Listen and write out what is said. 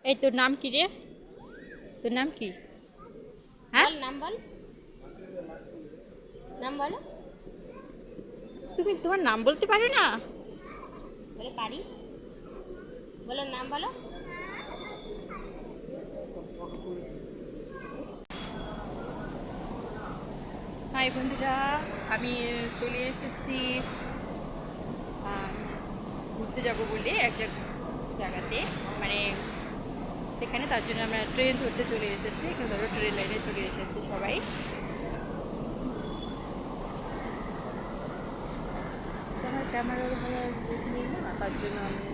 এই তোর নাম কি রে? তোর নাম কি? হ্যাঁ, নাম বল, নাম বলো। তুমি তোমার নাম বলতে পারো না? বলে পারি, বলো নাম বলো। হাই বন্ধুরা, আমি চলে এসেছি ঘুরতে যাব বলে এক জায়গাতে, মানে সেখানে, তার জন্য আমরা ট্রেন ধরতে চলে এসেছি। এখানে ধরো ট্রেন লাইনে চলে এসেছি সবাই। তোমার ক্যামেরা ভালো দেখে নিই না, তার জন্য আমি